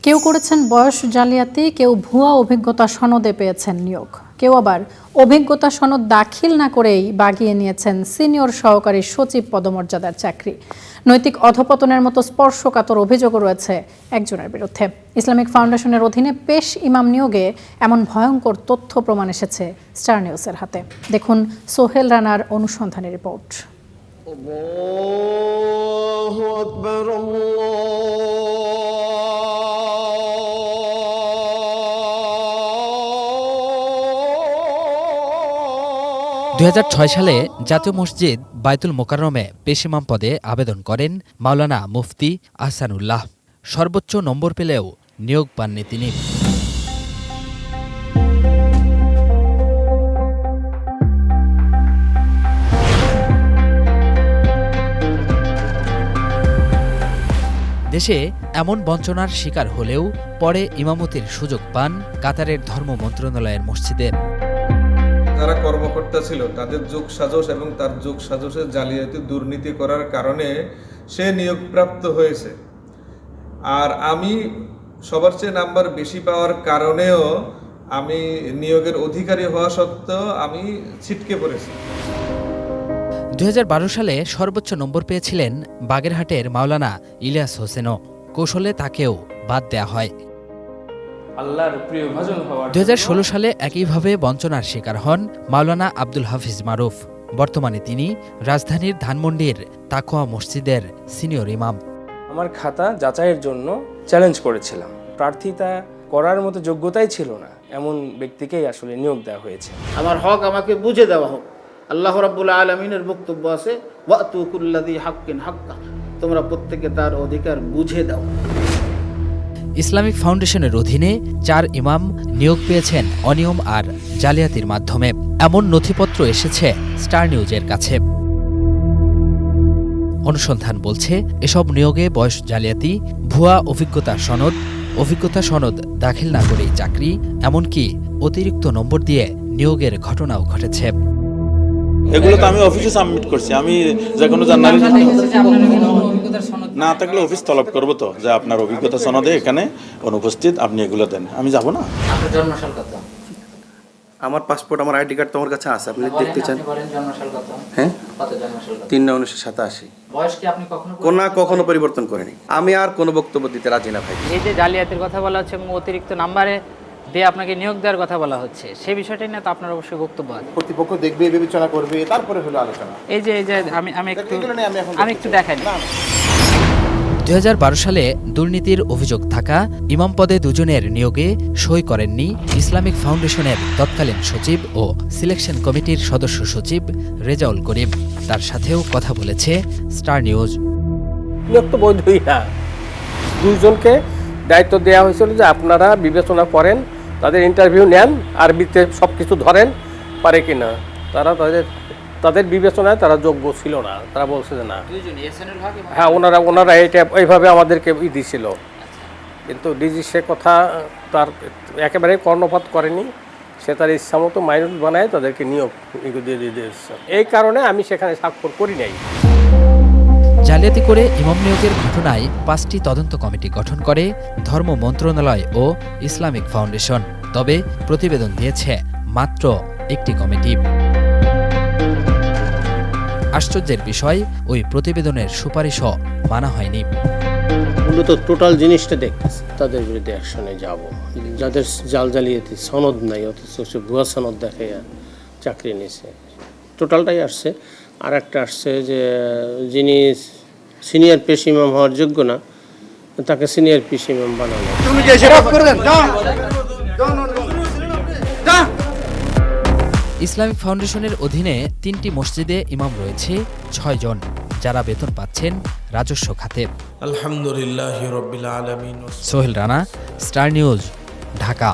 কেউ করেছেন বয়স জালিয়াতি, কেউ ভুয়া অভিজ্ঞতা সনদে পেয়েছেন নিয়োগ, কেউ আবার অভিজ্ঞতা সনদ দাখিল না করেই বাগিয়ে নিয়েছেন সিনিয়র সহকারী সচিব পদমর্যাদার চাকরি। নৈতিক অধপতনের মতো স্পর্শকাতর অভিযোগও রয়েছে একজনের বিরুদ্ধে। ইসলামিক ফাউন্ডেশনের অধীনে পেশ ইমাম নিয়োগে এমন ভয়ঙ্কর তথ্য প্রমাণ এসেছে স্টার নিউজের হাতে। দেখুন সোহেল রানার অনুসন্ধানী রিপোর্ট। আল্লাহু আকবার, আল্লাহু 2006 সালে জাতীয় মসজিদ বায়তুল মোকাররমে পেশ ইমাম পদে আবেদন করেন মাওলানা মুফতি আহসানুল্লাহ। সর্বোচ্চ নম্বর পেলেও নিয়োগ পাননি তিনি। দেশে এমন বঞ্চনার শিকার হলেও পরে ইমামতির সুযোগ পান কাতারের ধর্ম মন্ত্রণালয়ের মসজিদে। যারা কর্মকর্তা ছিল তাদের যোগসাজশ এবং তার যোগসাজশের জালিয়াতি দুর্নীতি করার কারণে সে নিয়োগপ্রাপ্ত হয়েছে। আর আমি সবার চেয়ে নাম্বার বেশি পাওয়ার কারণেও আমি নিয়োগের অধিকারী হওয়া সত্ত্বেও আমি ছিটকে পড়েছি। 2012 সালে সর্বোচ্চ নম্বর পেয়েছিলেন বাগেরহাটের মাওলানা ইলিয়াস হোসেনও। কৌশলে তাকেও বাদ দেয়া হয়। 2016 সালে একইভাবে বঞ্চনার শিকার হন মাওলানা আব্দুল হাফিজ মারুফ। বর্তমানে তিনি রাজধানীর ধানমন্ডির তাকওয়া মসজিদের সিনিয়র ইমাম। আমার খাতা যাচাইয়ের জন্য চ্যালেঞ্জ করেছিলাম। প্রার্থিতা করার মতো যোগ্যতাই ছিল না এমন ব্যক্তিকেই আসলে নিয়োগ দেওয়া হয়েছে। আমার হক আমাকে বুঝে দেওয়া হোক। আল্লাহ রাব্বুল আলামিনের বক্তব্য আছে, ওয়াতু কুল্লাযী হাক্কিন হাক্কা, তোমরা প্রত্যেকে তার অধিকার বুঝে দাও। ইসলামিক ফাউন্ডেশনের অধীনে 4 ইমাম নিয়োগ পেয়েছেন অনিয়ম আর জালিয়াতির মাধ্যমে। এমন নথিপত্র এসেছে স্টার নিউজের কাছে। অনুসন্ধান বলছে, এসব নিয়োগে বয়স জালিয়াতি, ভুয়া অভিজ্ঞতা সনদ দাখিল না করেই চাকরি, এমনকি অতিরিক্ত নম্বর দিয়ে নিয়োগের ঘটনাও ঘটেছে। এগুলো তো আমি অফিসে সাবমিট করছি। আমি যে কোনো না থাকলে অফিস তলব করবো তো যে আপনার অভিজ্ঞতা সনদে এখানে অনুপস্থিত, আপনি এগুলো দেন। আমি যাব না। আমার পাসপোর্ট, আমার আইডি কার্ড তোমার কাছে আছে, আপনি দেখতে চান? হ্যাঁ, 3/1987। কখনো পরিবর্তন করেনি। আমি আর কোনো বক্তব্য দিতে রাজি না ভাই। এই যে জালিয়াতির কথা বলা হচ্ছে এবং অতিরিক্ত নাম্বারে দিয়ে আপনাকে নিয়োগ দেওয়ার কথা বলা হচ্ছে, সেই বিষয়টাই না তো আপনার অবশ্যই বক্তব্য আছে। কর্তৃপক্ষ দেখবে, বিবেচনা করবে, তারপরে হলো আলোচনা। এই যে আমি একটু দেখাই। 2012 সালে দুর্নীতির অভিযোগ থাকা ইমাম পদে 2 জনের নিয়োগে সই করেননি ইসলামিক ফাউন্ডেশনের তৎকালীন সচিব ও সিলেকশন কমিটির সদস্য সচিব রেজাউল করিম। তার সাথেও কথা বলেছে স্টার নিউজ। নিয়োগ তো বৈধই না। 2 জনকে দায়িত্ব দেওয়া হয়েছিল যে আপনারা বিবেচনা করেন, তাদের ইন্টারভিউ নেন, আরবিতে সব কিছু ধরেন পারে কিনা। তারা তাদের বিবেচনায় তারা যোগ্য ছিল না। তারা বলছে যে না, হ্যাঁ ওনারা এইভাবে আমাদেরকে দিছিল। কিন্তু ডিজি সে কথা তার একেবারে কর্ণপাত করেনি। সে তার ইচ্ছামতো মাইনর বানায় তাদেরকে নিয়োগ দিয়ে দিয়েছে। এই কারণে আমি সেখানে স্বাক্ষর করি নাই। জালিয়াতি করে ইমাম নিয়োগের ঘটনায় 5টি তদন্ত কমিটি গঠন করে ধর্ম মন্ত্রণালয় ও ইসলামিক ফাউন্ডেশন। তবে প্রতিবেদন দিয়েছে মাত্র 1টি কমিটি। আশ্চর্যের বিষয়, ওই প্রতিবেদনের সুপারিশও মানা হয়নি। মূলত টোটাল জিনিসটা দেখতেছে, তাদের বিরুদ্ধে অ্যাকশনে যাব। যাদের জালিয়াতি সনদ নাই, অথচ ভুয়া সনদ দেখে চাকরি নিয়েছে, টোটালটাই আসছে। আর একটা আসছে যে যিনি সিনিয়র পেশ ইমাম হওয়ার যোগ্য না, তাকে সিনিয়র পেশ ইমাম বানানো। ইসলামিক ফাউন্ডেশনের অধীনে 3টি মসজিদে ইমাম রয়েছে 6 জন, যারা বেতন পাচ্ছেন রাজস্ব খাতে। আলহামদুলিল্লাহি রাব্বিল আলামিন। Sohel Rana, star news, Dhaka.